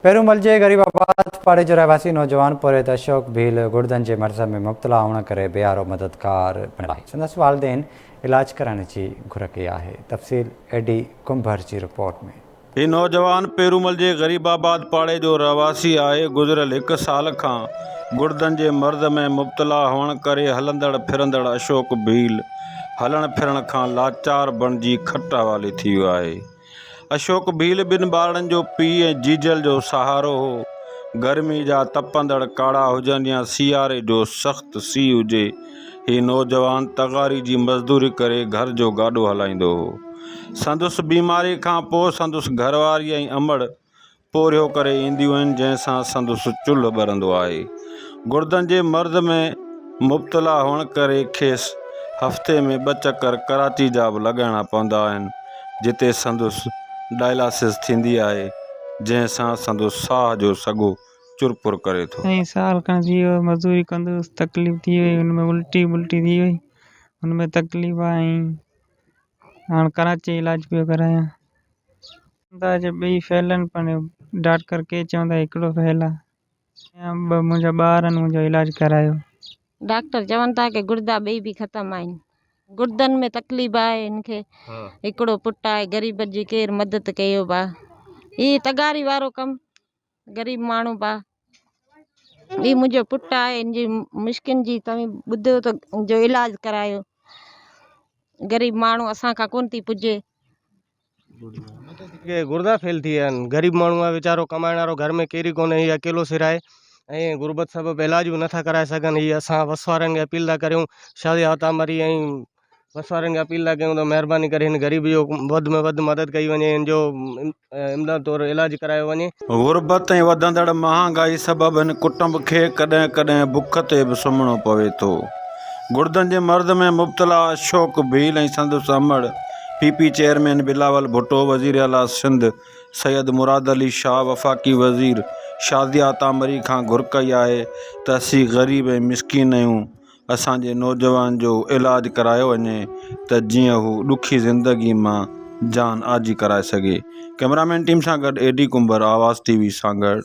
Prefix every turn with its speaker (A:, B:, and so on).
A: पेरूमल जे गरीबाबाद पाड़े जो रहवासी नौजवान पुरेत अशोक भील गुर्दन के मर्ज़ में मुब्तला होने करे बेयारो मददगार बणियो आहे। संदसि वालिदैन इलाज कराइण जी घुर कई आहे। तफ़सील एडी कुंभर की रिपोर्ट में।
B: ये नौजवान पेरूमल जे गरीबाबाद पाड़े जो रहवासी आहे। गुज़िरियल 1 साल खां गुर्दन जे मर्ज़ में मुब्तला हुअण करे हलंदड़ फिरंदड़ अशोक भील हलण फिरण खां लाचार बणिजी खट हवाले थी वियो आहे। अशोक भील 2 ॿारनि जो पीउ ऐं जीजल जो सहारो हो। गर्मी जा तपंदड़ काड़ा हुजनि या सियारे जो सख़्तु सीउ हुजे, ही नौजवान तगारी जी मज़दूरी करे घर जो गाॾो हलाईंदो हो। संदुसि बीमारी खां पोइ संदुसि घरवारी ऐं अमड़ पोरियो करे ईंदियूं आहिनि, जंहिंसां संदुसि चुल्ह ॿरंदो आहे। गुर्दन जे मर्ज़ में मुब्तला हुअण करे खेसि हफ़्ते में 2 चकर कराची जा बि लॻाइणा पवंदा आहिनि, जिते संदुसि डायलिसिस थींदी आहे, जंहिंसां संदुसि साह जो सॻो चुरपुर करे थो।
C: साल खां थी वियो मज़दूरी कंदुसि, तकलीफ़ थी वई, हुनमें उल्टी थी वई, हुनमें तकलीफ़ आई। हाणे कराची इलाज पियो करायां। अंदाज़ 2 फैलनि पर डॉक्टर के चवंदा 1 फैल आहे। मुंहिंजा ॿार आहिनि, मुंहिंजो इलाज करायो।
D: डॉक्टर चवनि था कि गुर्दा 2 भी ख़त्म आहिनि। गुर्दन में तकलीफ़ आहे इनके। 1 पुट आहे, गरीब जी केर मदद कयो बा। ये तगारी वारो कम गरीब माण्हू बा। ये मुंहिंजो पुट आहे, इन जी मुश्किन जी तव्हां ॿुधो तो जो इलाज करायो। गरीब माण्हू असां खां कोन थी पुजे।
E: गुर्दा फेल थी आहिनि। गरीब माण्हू आहे वीचारो, कमाइण वारो घर में केरी कोन्हे, हीअ अकेलो सिराए ऐं गुरबत सबब इलाज भी नथा कराए सघनि। हीअ असां वस वारनि खे अपील था करियूं, शादी आता मरी ऐं वस वारनि खे अपील था कयूं त महिरबानी करे हिन ग़रीब जो वधि में वधि मदद कई वञे, इन जो इमदाद तौरु इलाज करायो वञे।
B: गुरबत ऐं वधंदड़ महांगाई सबबि हिन कुटुंब खे कॾहिं कॾहिं बुख ते बि सुम्हणो पवे थो। गुर्दन जे मर्ज़ में मुब्तला अशोक भील ऐं संदुसि अमड़ पीपी चेयरमैन बिलावल भुट्टो, वज़ीर आला सिंध सैयद मुराद अली शाह, वफ़ाक़ी वज़ीर शादिया तामरी खां घुर कई आहे त असीं ग़रीब ऐं मिसकीन आहियूं। असांजे नौजवान जो इलाज करायो वञे त जीअं हू ॾुखी ज़िंदगी मां जान आजी कराए सघे। कैमरामैन टीम सां गॾु एडी कुंभर, आवाज़ TV सां गॾु।